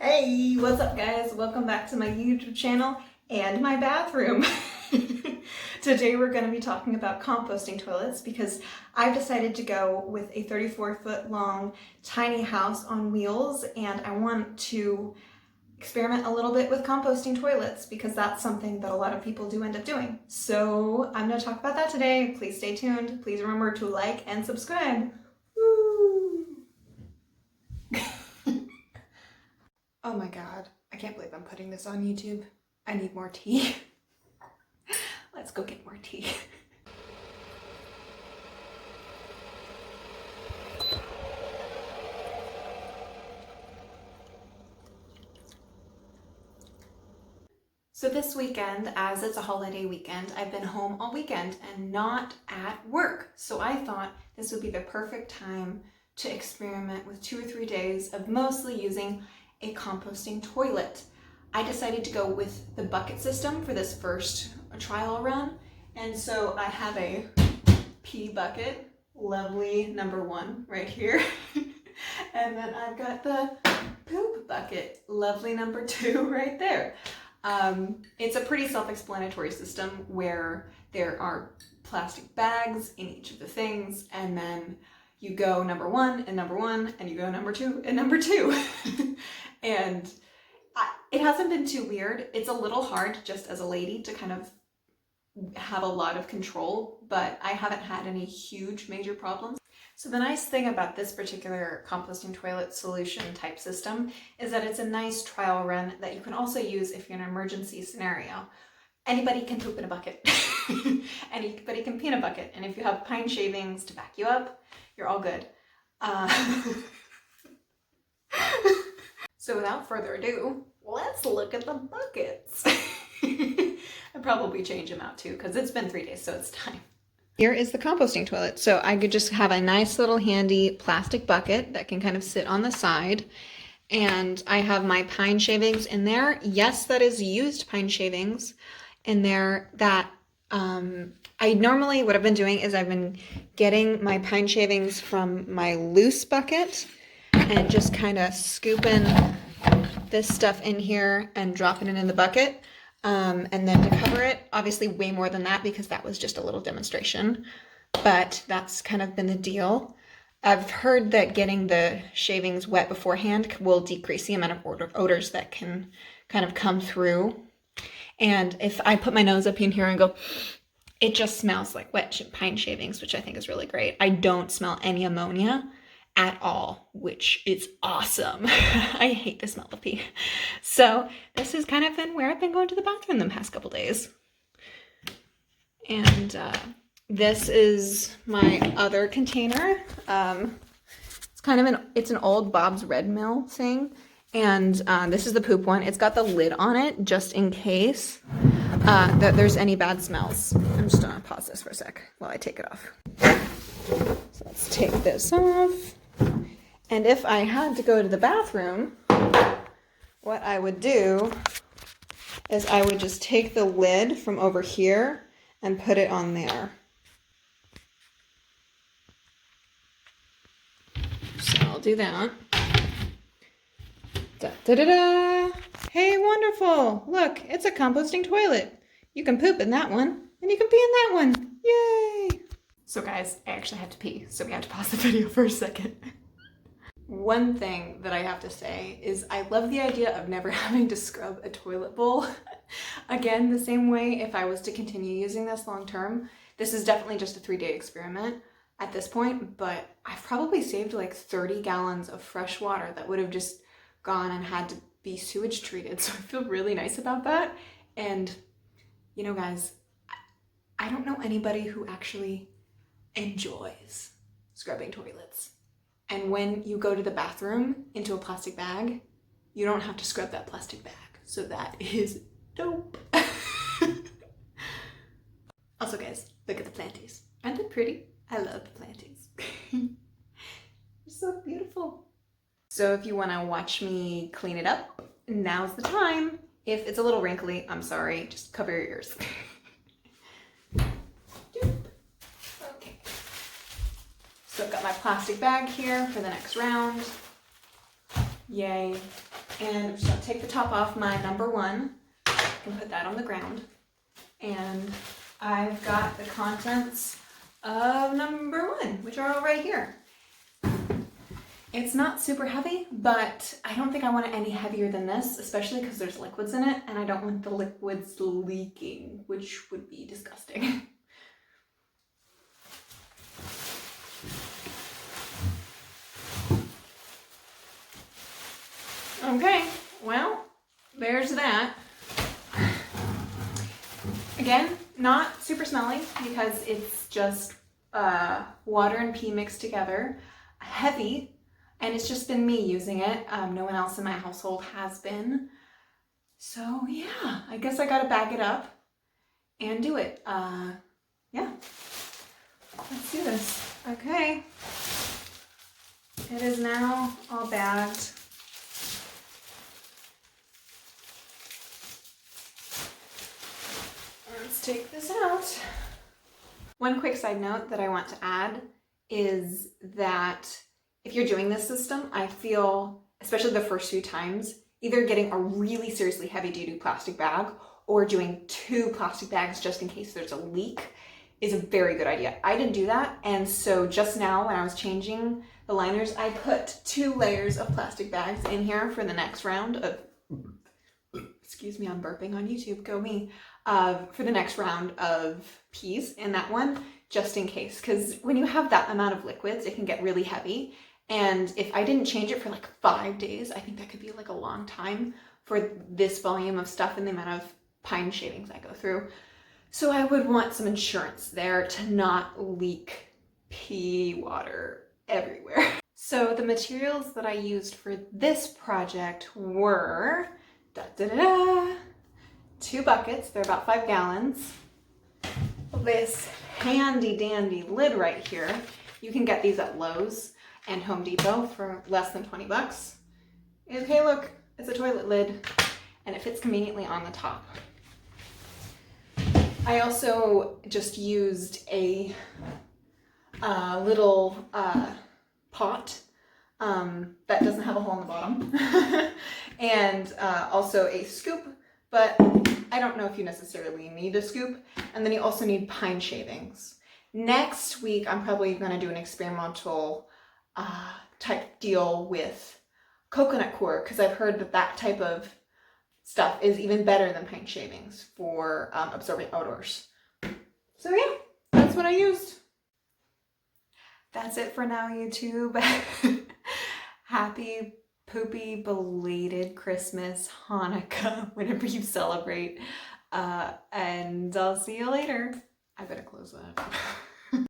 Hey, what's up guys? Welcome back to my YouTube channel and my bathroom. Today we're going to be talking about composting toilets because I've decided to go with a 34-foot long tiny house on wheels, and I want to experiment a little bit with composting toilets because that's something that a lot of people do end up doing. So I'm going to talk about that today. Please stay tuned. Please remember to like and subscribe. Woo! Oh my god, I can't believe I'm putting this on YouTube. I need more tea. Let's go get more tea. So this weekend, as it's a holiday weekend, I've been home all weekend and not at work. So I thought this would be the perfect time to experiment with 2 or 3 days of mostly using a composting toilet. I decided to go with the bucket system for this first trial run. And so I have a pee bucket, lovely number 1 right here. And then I've got the poop bucket, lovely number 2 right there. It's a pretty self-explanatory system where there are plastic bags in each of the things, and then you go number 1 and number 1, and you go number 2 and number 2. And it hasn't been too weird. It's a little hard just as a lady to kind of have a lot of control, but I haven't had any huge major problems. So the nice thing about this particular composting toilet solution type system is that it's a nice trial run that you can also use if you're in an emergency scenario. Anybody can poop in a bucket. Anybody can pee in a bucket. And if you have pine shavings to back you up, you're all good. So without further ado, let's look at the buckets. I'll probably change them out too because it's been 3 days, so it's time. Here is the composting toilet. So I could just have a nice little handy plastic bucket that can kind of sit on the side. And I have my pine shavings in there. Yes, that is used pine shavings in there that I normally, what I've been doing is I've been getting my pine shavings from my loose bucket and just kind of scooping this stuff in here and dropping it in the bucket. And then to cover it, obviously way more than that because that was just a little demonstration, but that's kind of been the deal. I've heard that getting the shavings wet beforehand will decrease the amount of odors that can kind of come through. And if I put my nose up in here and go, it just smells like wet pine shavings, which I think is really great. I don't smell any ammonia at all, which is awesome. I hate the smell of pee. So this has kind of been where I've been going to the bathroom the past couple days. And this is my other container. It's kind of it's an old Bob's Red Mill thing. And this is the poop one. It's got the lid on it just in case that there's any bad smells. I'm just gonna pause this for a sec while I take it off. So let's take this off. And if I had to go to the bathroom, what I would do is I would just take the lid from over here and put it on there. So I'll do that. Da, da, da, da. Hey, wonderful. Look, it's a composting toilet. You can poop in that one, and you can pee in that one. Yay! So guys, I actually have to pee, so we have to pause the video for a second. One thing that I have to say is I love the idea of never having to scrub a toilet bowl. Again, the same way if I was to continue using this long term. This is definitely just a 3-day experiment at this point, but I've probably saved like 30 gallons of fresh water that would have just gone and had to be sewage treated. So I feel really nice about that. And you know, guys, I don't know anybody who actually enjoys scrubbing toilets. And when you go to the bathroom into a plastic bag, you don't have to scrub that plastic bag. So that is dope. Also guys, look at the planties. Aren't they pretty? I love the planties. They're so beautiful. So if you want to watch me clean it up, now's the time. If it's a little wrinkly, I'm sorry, just cover your ears. Okay. So I've got my plastic bag here for the next round. Yay. And I'm just gonna take the top off my number one and put that on the ground. And I've got the contents of number one, which are all right here. It's not super heavy, but I don't think I want it any heavier than this, especially because there's liquids in it, and I don't want the liquids leaking, which would be disgusting. Okay, well, there's that. Again, not super smelly because it's just water and pee mixed together. Heavy, and it's just been me using it. No one else in my household has been. So yeah, I guess I gotta bag it up and do it. Yeah, let's do this. Okay, it is now all bagged. Let's take this out. One quick side note that I want to add is that if you're doing this system, I feel, especially the first few times, either getting a really seriously heavy-duty plastic bag or doing 2 plastic bags just in case there's a leak is a very good idea. I didn't do that, and so just now when I was changing the liners, I put 2 layers of plastic bags in here for the next round of, excuse me, I'm burping on YouTube, go me, for the next round of peas in that one, just in case, because when you have that amount of liquids, it can get really heavy. And if I didn't change it for like 5 days, I think that could be like a long time for this volume of stuff and the amount of pine shavings I go through. So I would want some insurance there to not leak pea water everywhere. So the materials that I used for this project were 2 buckets, they're about 5 gallons. This handy dandy lid right here. You can get these at Lowe's and Home Depot for less than 20 bucks. Okay, look, it's a toilet lid and it fits conveniently on the top. I also just used a little pot that doesn't have a hole in the bottom and also a scoop, but I don't know if you necessarily need a scoop. And then you also need pine shavings. Next week, I'm probably gonna do an experimental type deal with coconut coir, because I've heard that that type of stuff is even better than pine shavings for absorbing odors. So yeah, that's what I used. That's it for now, YouTube. Happy poopy belated Christmas, Hanukkah, whenever you celebrate. And I'll see you later. I better close that.